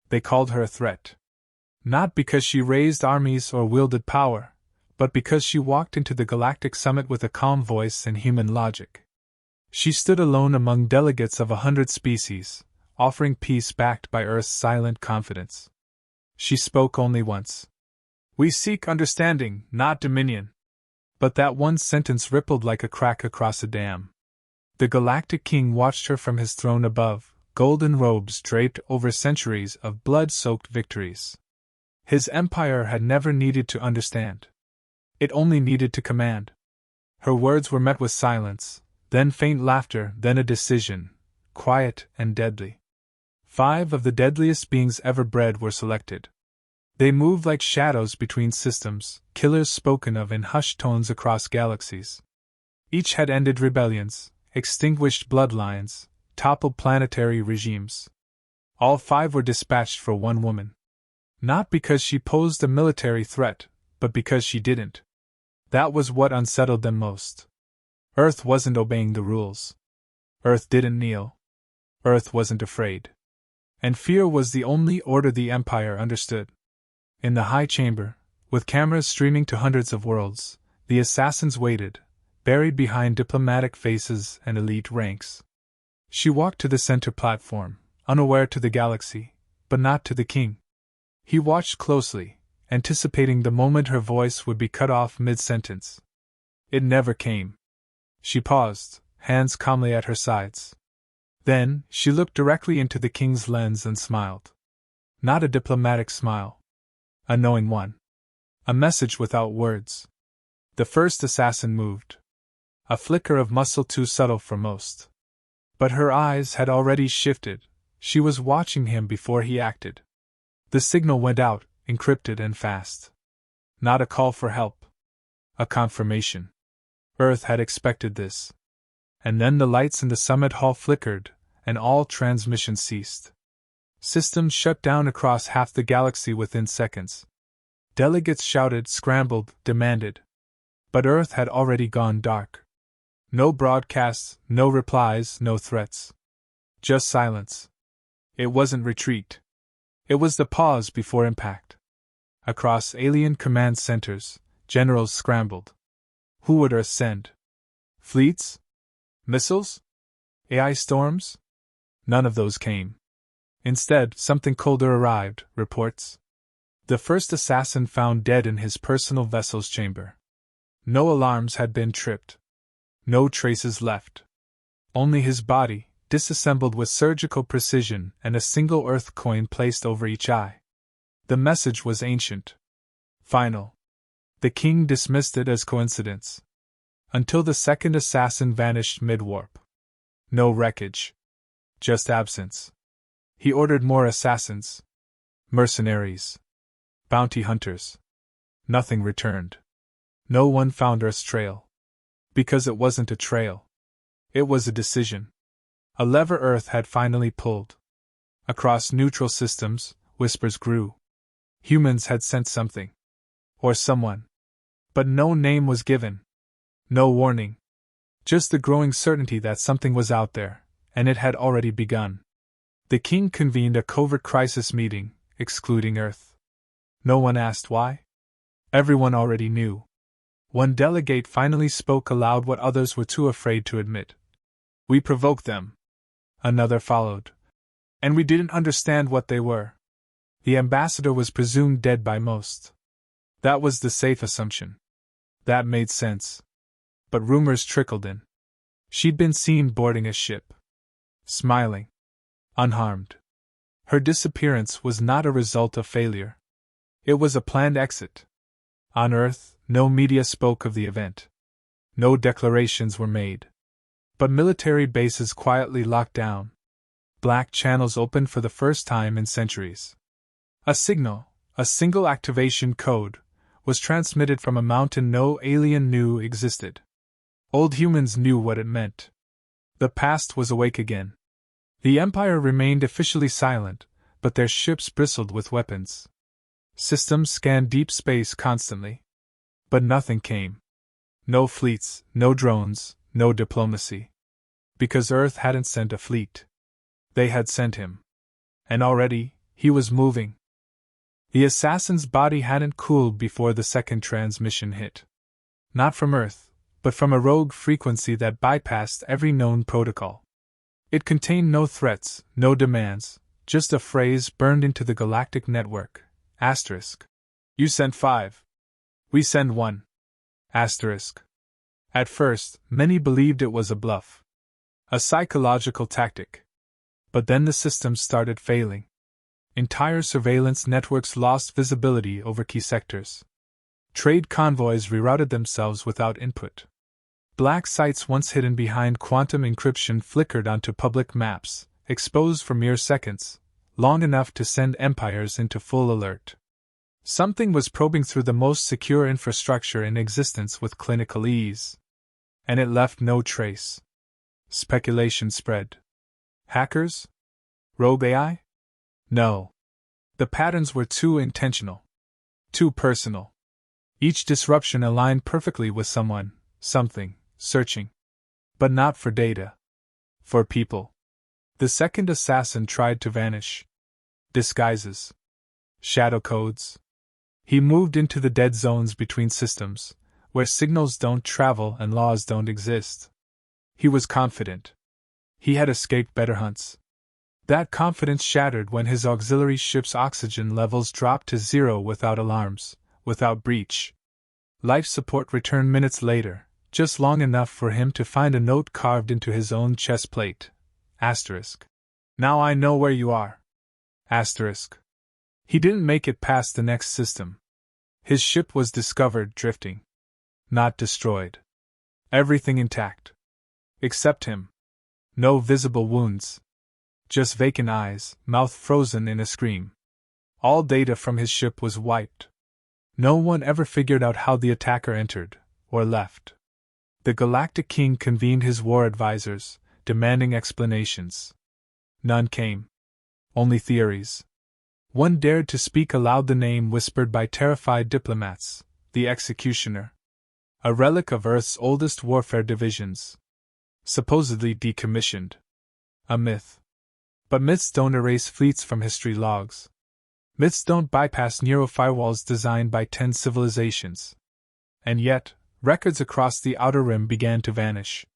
They called her a threat. Not because she raised armies or wielded power, but because she walked into the Galactic Summit with a calm voice and human logic. She stood alone among delegates of 100 species, offering peace backed by Earth's silent confidence. She spoke only once. "We seek understanding, not dominion." But that one sentence rippled like a crack across a dam. The Galactic King watched her from his throne above, golden robes draped over centuries of blood-soaked victories. His empire had never needed to understand. It only needed to command. Her words were met with silence, then faint laughter, then a decision, quiet and deadly. 5 of the deadliest beings ever bred were selected. They moved like shadows between systems, killers spoken of in hushed tones across galaxies. Each had ended rebellions, extinguished bloodlines, toppled planetary regimes. All 5 were dispatched for one woman. Not because she posed a military threat, but because she didn't. That was what unsettled them most. Earth wasn't obeying the rules. Earth didn't kneel. Earth wasn't afraid. And fear was the only order the Empire understood. In the high chamber, with cameras streaming to hundreds of worlds, the assassins waited, buried behind diplomatic faces and elite ranks. She walked to the center platform, unaware to the galaxy, but not to the king. He watched closely, anticipating the moment her voice would be cut off mid-sentence. It never came. She paused, hands calmly at her sides. Then, she looked directly into the king's lens and smiled. Not a diplomatic smile. A knowing one. A message without words. The first assassin moved. A flicker of muscle too subtle for most. But her eyes had already shifted. She was watching him before he acted. The signal went out, encrypted and fast. Not a call for help. A confirmation. Earth had expected this. And then the lights in the summit hall flickered, and all transmission ceased. Systems shut down across half the galaxy within seconds. Delegates shouted, scrambled, demanded. But Earth had already gone dark. No broadcasts, no replies, no threats. Just silence. It wasn't retreat. It was the pause before impact. Across alien command centers, generals scrambled. Who would Earth send? Fleets? Missiles? AI storms? None of those came. Instead, something colder arrived, reports. The first assassin found dead in his personal vessel's chamber. No alarms had been tripped. No traces left. Only his body, disassembled with surgical precision, and a single Earth coin placed over each eye. The message was ancient. Final. The king dismissed it as coincidence. Until the second assassin vanished mid-warp. No wreckage. Just absence. He ordered more assassins. Mercenaries. Bounty hunters. Nothing returned. No one found Earth's trail. Because it wasn't a trail. It was a decision. A lever Earth had finally pulled. Across neutral systems, whispers grew. Humans had sent something. Or someone. But no name was given. No warning. Just the growing certainty that something was out there, and it had already begun. The king convened a covert crisis meeting, excluding Earth. No one asked why. Everyone already knew. One delegate finally spoke aloud what others were too afraid to admit. "We provoked them." Another followed. "And we didn't understand what they were." The ambassador was presumed dead by most. That was the safe assumption. That made sense. But rumors trickled in. She'd been seen boarding a ship. Smiling. Unharmed. Her disappearance was not a result of failure. It was a planned exit. On Earth, no media spoke of the event. No declarations were made. But military bases quietly locked down. Black channels opened for the first time in centuries. A signal, a single activation code, was transmitted from a mountain no alien knew existed. Old humans knew what it meant. The past was awake again. The Empire remained officially silent, but their ships bristled with weapons. Systems scanned deep space constantly. But nothing came. No fleets, no drones, no diplomacy. Because Earth hadn't sent a fleet. They had sent him. And already, He was moving. The assassin's body hadn't cooled before the second transmission hit. Not from Earth, but from a rogue frequency that bypassed every known protocol. It contained no threats, no demands, just a phrase burned into the galactic network. Asterisk. You sent 5. We send 1. Asterisk. At first, many believed it was a bluff. A psychological tactic. But then the systems started failing. Entire surveillance networks lost visibility over key sectors. Trade convoys rerouted themselves without input. Black sites once hidden behind quantum encryption flickered onto public maps, exposed for mere seconds, long enough to send empires into full alert. Something was probing through the most secure infrastructure in existence with clinical ease. And it left no trace. Speculation spread. Hackers? Rogue AI? No. The patterns were too intentional. Too personal. Each disruption aligned perfectly with someone, something, searching. But not for data. For people. The second assassin tried to vanish. Disguises. Shadow codes. He moved into the dead zones between systems, where signals don't travel and laws don't exist. He was confident. He had escaped better hunts. That confidence shattered when his auxiliary ship's oxygen levels dropped to 0 without alarms, without breach. Life support returned minutes later, just long enough for him to find a note carved into his own chest plate. Asterisk. Now I know where you are. Asterisk. He didn't make it past the next system. His ship was discovered drifting. Not destroyed. Everything intact. Except him. No visible wounds. Just vacant eyes, mouth frozen in a scream. All data from his ship was wiped. No one ever figured out how the attacker entered, or left. The Galactic King convened his war advisors, demanding explanations. None came. Only theories. One dared to speak aloud the name whispered by terrified diplomats, the Executioner. A relic of Earth's oldest warfare divisions. Supposedly decommissioned. A myth. But myths don't erase fleets from history logs. Myths don't bypass neurofirewalls designed by 10 civilizations. And yet, records across the Outer Rim began to vanish.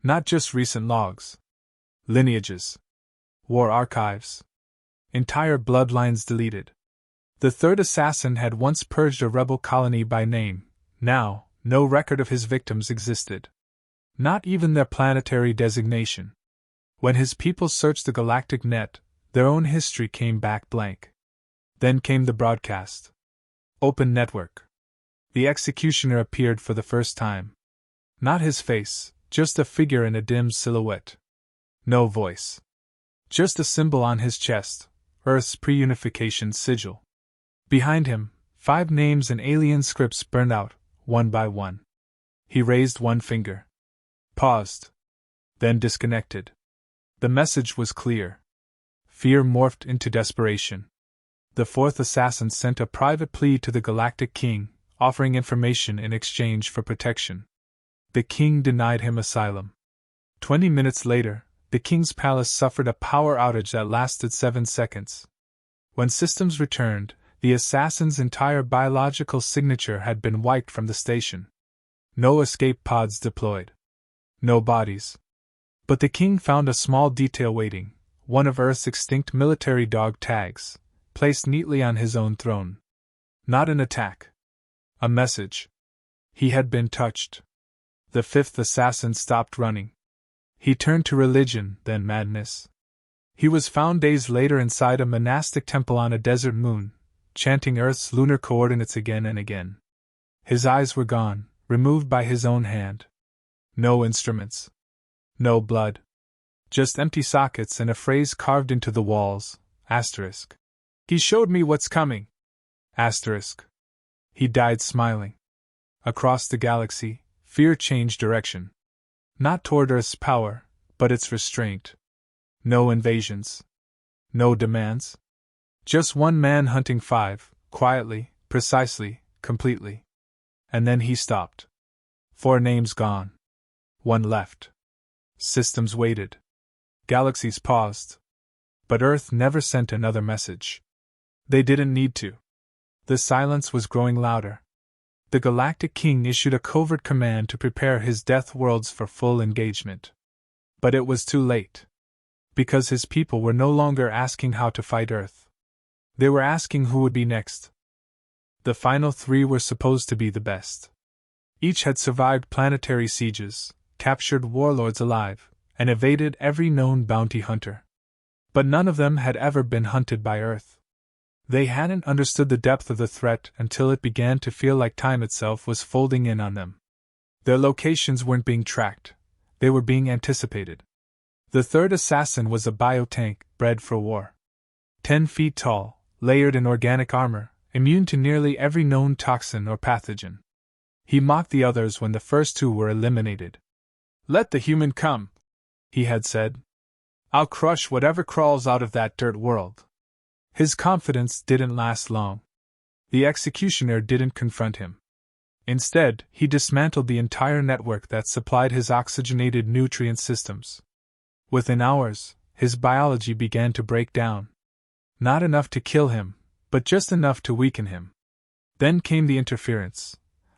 Not just recent logs. Lineages. War archives. Entire bloodlines deleted. The third assassin had once purged a rebel colony by name. Now, no record of his victims existed. Not even their planetary designation. When his people searched the galactic net, their own history came back blank. Then came the broadcast. Open network. The Executioner appeared for the first time. Not his face, just a figure in a dim silhouette. No voice. Just a symbol on his chest, Earth's pre-unification sigil. Behind him, 5 names in alien scripts burned out, one by one. He raised one finger. Paused. Then disconnected. The message was clear. Fear morphed into desperation. The fourth assassin sent a private plea to the Galactic King, offering information in exchange for protection. The king denied him asylum. 20 minutes later, the king's palace suffered a power outage that lasted 7 seconds. When systems returned, the assassin's entire biological signature had been wiped from the station. No escape pods deployed. No bodies. But the king found a small detail waiting, one of Earth's extinct military dog tags, placed neatly on his own throne. Not an attack. A message. He had been touched. The fifth assassin stopped running. He turned to religion, then madness. He was found days later inside a monastic temple on a desert moon, chanting Earth's lunar coordinates again and again. His eyes were gone, removed by his own hand. No instruments. No blood. Just empty sockets and a phrase carved into the walls. Asterisk. He showed me what's coming. Asterisk. He died smiling. Across the galaxy, fear changed direction. Not toward Earth's power, but its restraint. No invasions. No demands. Just one man hunting 5, quietly, precisely, completely. And then he stopped. 4 names gone. 1 left. Systems waited. Galaxies paused. But Earth never sent another message. They didn't need to. The silence was growing louder. The Galactic King issued a covert command to prepare his death worlds for full engagement. But it was too late. Because his people were no longer asking how to fight Earth. They were asking who would be next. The final three were supposed to be the best. Each had survived planetary sieges, captured warlords alive, and evaded every known bounty hunter. But none of them had ever been hunted by Earth. They hadn't understood the depth of the threat until it began to feel like time itself was folding in on them. Their locations weren't being tracked, they were being anticipated. The third assassin was a biotank bred for war. 10 feet tall, layered in organic armor, immune to nearly every known toxin or pathogen. He mocked the others when the first two were eliminated. "Let the human come," he had said. "I'll crush whatever crawls out of that dirt world." His confidence didn't last long. The executioner didn't confront him. Instead, he dismantled the entire network that supplied his oxygenated nutrient systems. Within hours, his biology began to break down. Not enough to kill him, but just enough to weaken him. Then came the interference.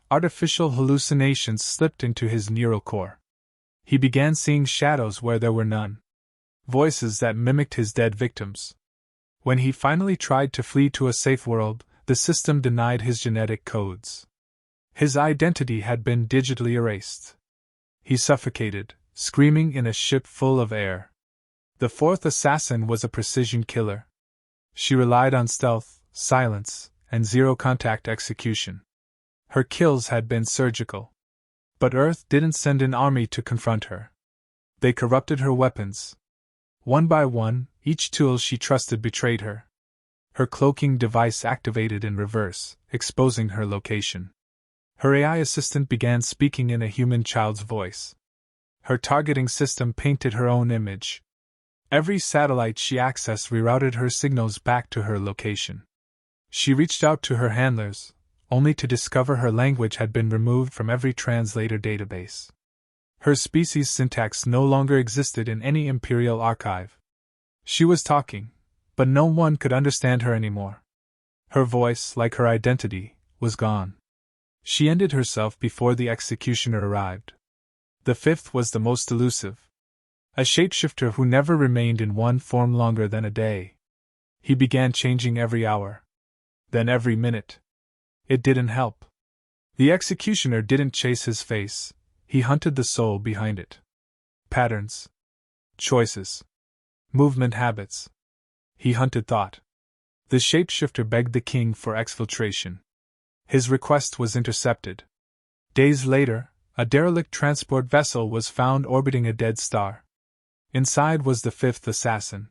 Artificial hallucinations slipped into his neural core. He began seeing shadows where there were none. Voices that mimicked his dead victims. When he finally tried to flee to a safe world, the system denied his genetic codes. His identity had been digitally erased. He suffocated, screaming in a ship full of air. The fourth assassin was a precision killer. She relied on stealth, silence, and zero-contact execution. Her kills had been surgical. But Earth didn't send an army to confront her. They corrupted her weapons. One by one, each tool she trusted betrayed her. Her cloaking device activated in reverse, exposing her location. Her AI assistant began speaking in a human child's voice. Her targeting system painted her own image. Every satellite she accessed rerouted her signals back to her location. She reached out to her handlers, only to discover her language had been removed from every translator database. Her species syntax no longer existed in any Imperial archive. She was talking, but no one could understand her anymore. Her voice, like her identity, was gone. She ended herself before the executioner arrived. The fifth was the most elusive. A shapeshifter who never remained in one form longer than a day. He began changing every hour. Then every minute. It didn't help. The executioner didn't chase his face, he hunted the soul behind it. Patterns. Choices. Movement habits. He hunted thought. The shapeshifter begged the king for exfiltration. His request was intercepted. Days later, a derelict transport vessel was found orbiting a dead star. Inside was the fifth assassin.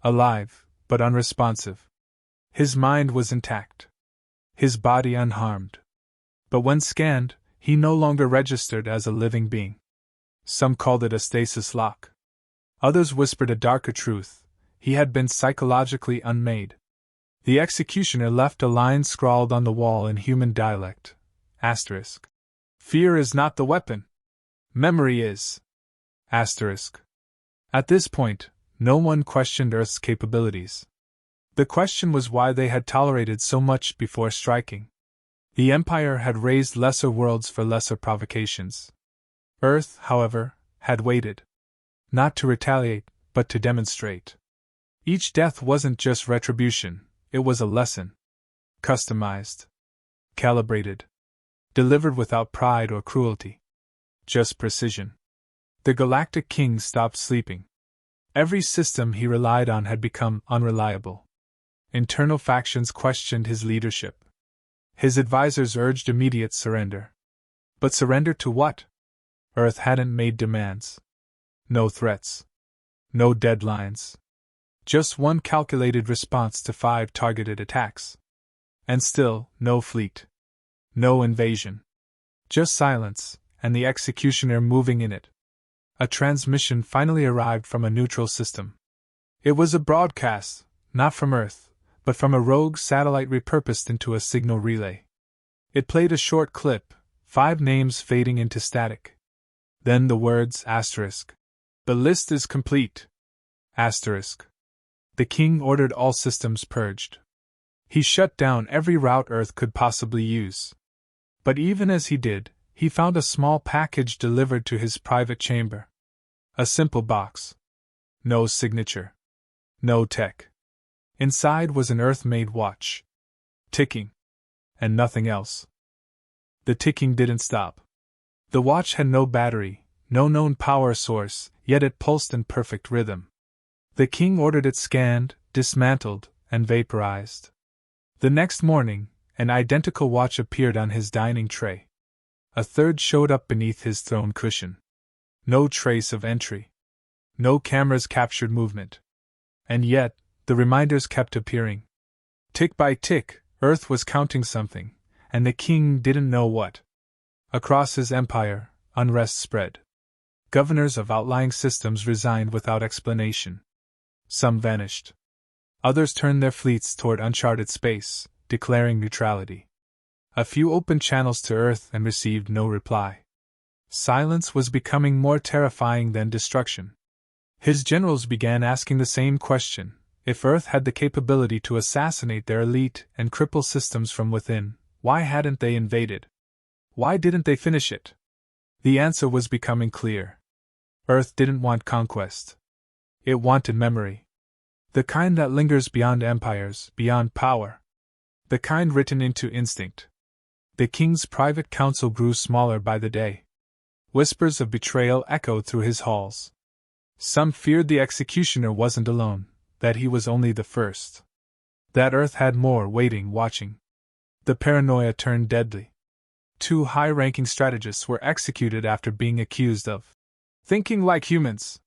Alive, but unresponsive. His mind was intact. His body unharmed. But when scanned, he no longer registered as a living being. Some called it a stasis lock. Others whispered a darker truth: he had been psychologically unmade. The executioner left a line scrawled on the wall in human dialect. Asterisk. Fear is not the weapon. Memory is. Asterisk. At this point, no one questioned Earth's capabilities. The question was why they had tolerated so much before striking. The Empire had raised lesser worlds for lesser provocations. Earth, however, had waited. Not to retaliate, but to demonstrate. Each death wasn't just retribution, it was a lesson. Customized. Calibrated. Delivered without pride or cruelty. Just precision. The Galactic King stopped sleeping. Every system he relied on had become unreliable. Internal factions questioned his leadership. His advisors urged immediate surrender. But surrender to what? Earth hadn't made demands. No threats. No deadlines. Just one calculated response to 5 targeted attacks. And still, no fleet. No invasion. Just silence, and the executioner moving in it. A transmission finally arrived from a neutral system. It was a broadcast, not from Earth, but from a rogue satellite repurposed into a signal relay. It played a short clip, 5 names fading into static. Then the words asterisk. The list is complete. Asterisk. The king ordered all systems purged. He shut down every route Earth could possibly use. But even as he did, he found a small package delivered to his private chamber. A simple box. No signature. No tech. Inside was an Earth-made watch. Ticking. And nothing else. The ticking didn't stop. The watch had no battery, no known power source, yet it pulsed in perfect rhythm. The king ordered it scanned, dismantled, and vaporized. The next morning, an identical watch appeared on his dining tray. A third showed up beneath his throne cushion. No trace of entry. No cameras captured movement. And yet, the reminders kept appearing. Tick by tick, Earth was counting something, and the king didn't know what. Across his empire, unrest spread. Governors of outlying systems resigned without explanation. Some vanished. Others turned their fleets toward uncharted space, declaring neutrality. A few opened channels to Earth and received no reply. Silence was becoming more terrifying than destruction. His generals began asking the same question: if Earth had the capability to assassinate their elite and cripple systems from within, why hadn't they invaded? Why didn't they finish it? The answer was becoming clear. Earth didn't want conquest. It wanted memory. The kind that lingers beyond empires, beyond power. The kind written into instinct. The king's private council grew smaller by the day. Whispers of betrayal echoed through his halls. Some feared the executioner wasn't alone, that he was only the first. That Earth had more waiting, watching. The paranoia turned deadly. 2 high-ranking strategists were executed after being accused of thinking like humans.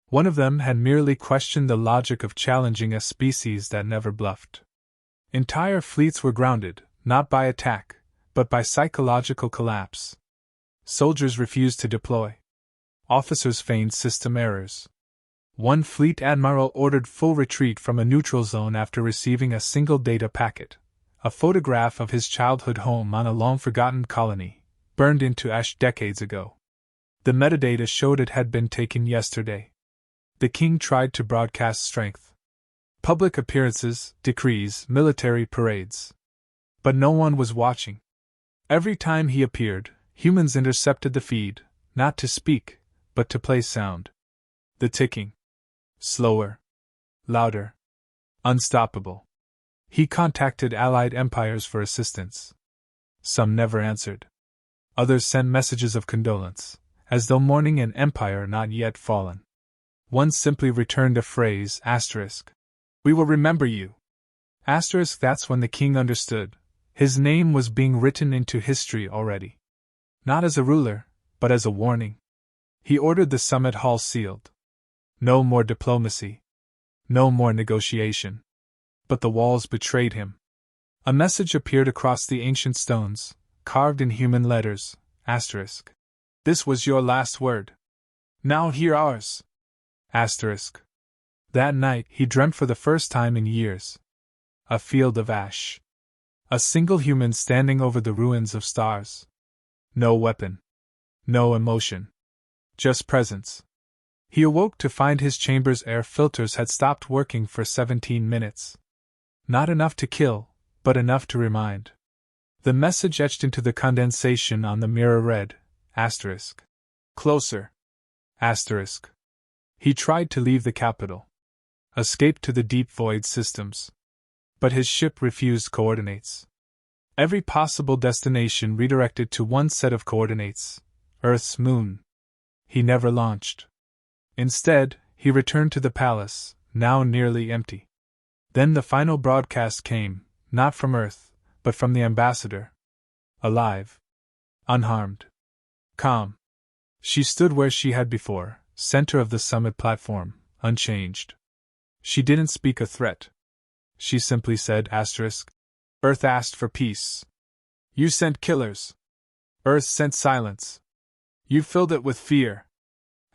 One of them had merely questioned the logic of challenging a species that never bluffed. Entire fleets were grounded, not by attack, but by psychological collapse. Soldiers refused to deploy. Officers feigned system errors. One fleet admiral ordered full retreat from a neutral zone after receiving a single data packet, a photograph of his childhood home on a long-forgotten colony, burned into ash decades ago. The metadata showed it had been taken yesterday. The king tried to broadcast strength. Public appearances, decrees, military parades. But no one was watching. Every time he appeared, humans intercepted the feed, not to speak, but to play sound. The ticking. Slower. Louder. Unstoppable. He contacted allied empires for assistance. Some never answered. Others sent messages of condolence, as though mourning an empire not yet fallen. One simply returned a phrase, asterisk. We will remember you. Asterisk. That's when the king understood. His name was being written into history already. Not as a ruler, but as a warning. He ordered the summit hall sealed. No more diplomacy. No more negotiation. But the walls betrayed him. A message appeared across the ancient stones, carved in human letters, asterisk. This was your last word. Now hear ours. Asterisk. That night he dreamt for the first time in years. A field of ash. A single human standing over the ruins of stars. No weapon. No emotion. Just presence. He awoke to find his chamber's air filters had stopped working for 17 minutes. Not enough to kill, but enough to remind. The message etched into the condensation on the mirror read, asterisk. Closer. Asterisk. He tried to leave the capital. Escape to the deep void systems. But his ship refused coordinates. Every possible destination redirected to one set of coordinates, Earth's moon. He never launched. Instead, he returned to the palace, now nearly empty. Then the final broadcast came, not from Earth, but from the ambassador. Alive. Unharmed. Calm. She stood where she had before, center of the summit platform, unchanged. She didn't speak a threat. She simply said, asterisk. Earth asked for peace. You sent killers. Earth sent silence. You filled it with fear.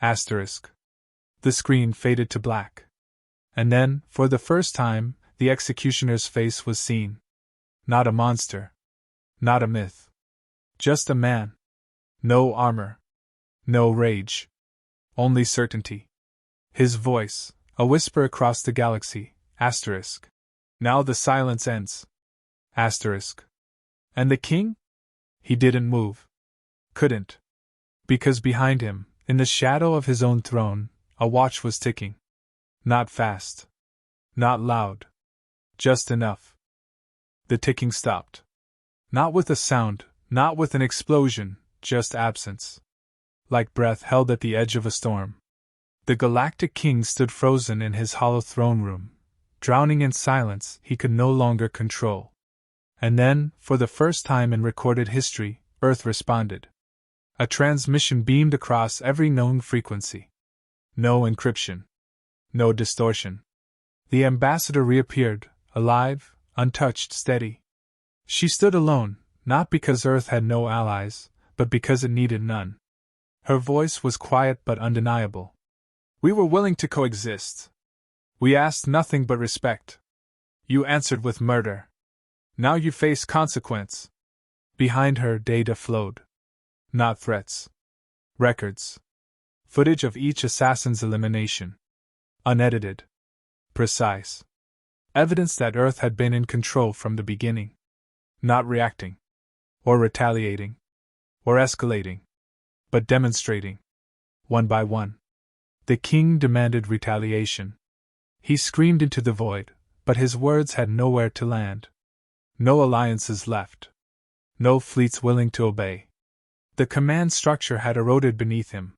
Asterisk. The screen faded to black. And then, for the first time, the executioner's face was seen. Not a monster. Not a myth. Just a man. No armor. No rage. Only certainty. His voice, a whisper across the galaxy, Asterisk. Now the silence ends. Asterisk. And the king? He didn't move. Couldn't. Because behind him, in the shadow of his own throne, a watch was ticking. Not fast. Not loud. Just enough. The ticking stopped. Not with a sound, not with an explosion, just absence. Like breath held at the edge of a storm. The Galactic King stood frozen in his hollow throne room, drowning in silence he could no longer control. And then, for the first time in recorded history, Earth responded. A transmission beamed across every known frequency. No encryption. No distortion. The ambassador reappeared, alive, untouched, steady. She stood alone, not because Earth had no allies, but because it needed none. Her voice was quiet but undeniable. We were willing to coexist. We asked nothing but respect. You answered with murder. Now you face consequence. Behind her, data flowed. Not threats. Records. Footage of each assassin's elimination. Unedited. Precise. Evidence that Earth had been in control from the beginning. Not reacting. Or retaliating. Or escalating. But demonstrating. One by one. The king demanded retaliation. He screamed into the void, but his words had nowhere to land. No alliances left. No fleets willing to obey. The command structure had eroded beneath him.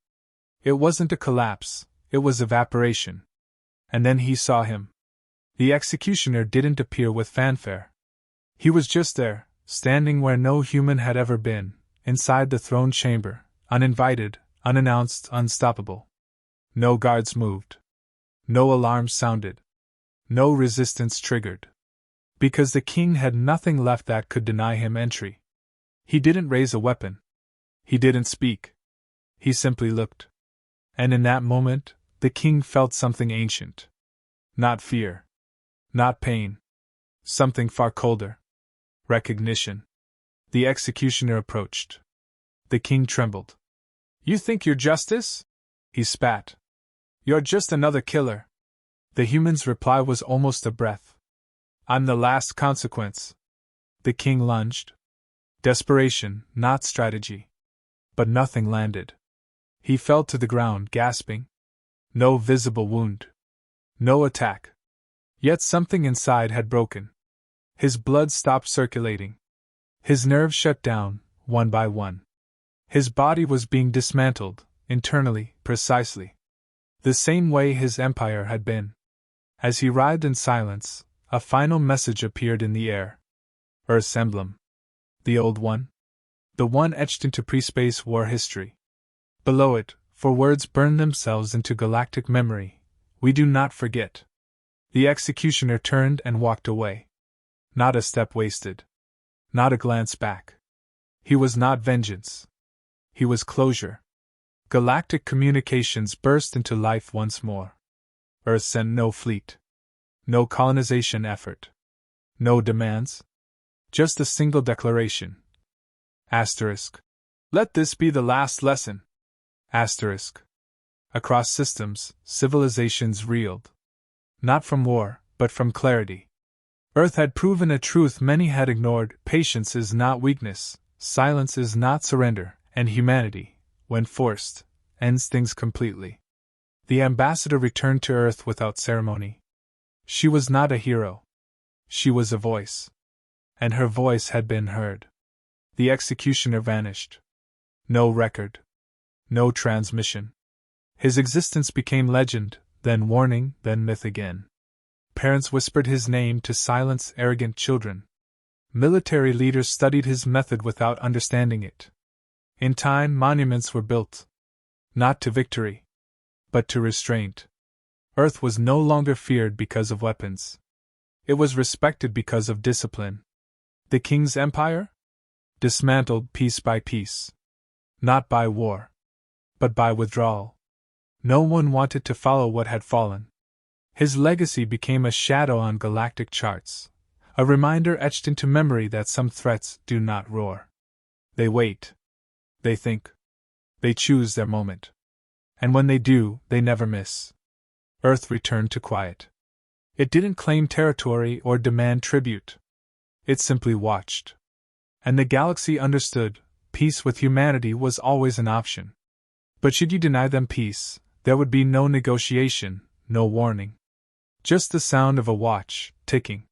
It wasn't a collapse, it was evaporation. And then he saw him. The executioner didn't appear with fanfare. He was just there, standing where no human had ever been, inside the throne chamber, uninvited, unannounced, unstoppable. No guards moved. No alarms sounded. No resistance triggered. Because the king had nothing left that could deny him entry. He didn't raise a weapon. He didn't speak. He simply looked. And in that moment, the king felt something ancient. Not fear. Not pain. Something far colder. Recognition. The executioner approached. The king trembled. You think you're justice? He spat. You're just another killer. The human's reply was almost a breath. I'm the last consequence. The king lunged. Desperation, not strategy. But nothing landed. He fell to the ground, gasping. No visible wound. No attack. Yet something inside had broken. His blood stopped circulating. His nerves shut down, one by one. His body was being dismantled, internally, precisely. The same way his empire had been. As he writhed in silence, a final message appeared in the air. Earth's emblem. The old one? The one etched into pre-space war history. Below it, for words burned themselves into galactic memory, we do not forget. The executioner turned and walked away. Not a step wasted. Not a glance back. He was not vengeance. He was closure. Galactic communications burst into life once more. Earth sent no fleet. No colonization effort. No demands. Just a single declaration. Asterisk. Let this be the last lesson. Asterisk. Across systems, civilizations reeled. Not from war, but from clarity. Earth had proven a truth many had ignored: patience is not weakness, silence is not surrender, and humanity, when forced, ends things completely. The ambassador returned to Earth without ceremony. She was not a hero. She was a voice. And her voice had been heard. The executioner vanished. No record. No transmission. His existence became legend, then warning, then myth again. Parents whispered his name to silence arrogant children. Military leaders studied his method without understanding it. In time, monuments were built. Not to victory, but to restraint. Earth was no longer feared because of weapons. It was respected because of discipline. The king's empire? Dismantled piece by piece. Not by war, but by withdrawal. No one wanted to follow what had fallen. His legacy became a shadow on galactic charts, a reminder etched into memory that some threats do not roar. They wait. They think. They choose their moment. And when they do, they never miss. Earth returned to quiet. It didn't claim territory or demand tribute. It simply watched. And the galaxy understood, peace with humanity was always an option. But should you deny them peace, there would be no negotiation, no warning. Just the sound of a watch, ticking.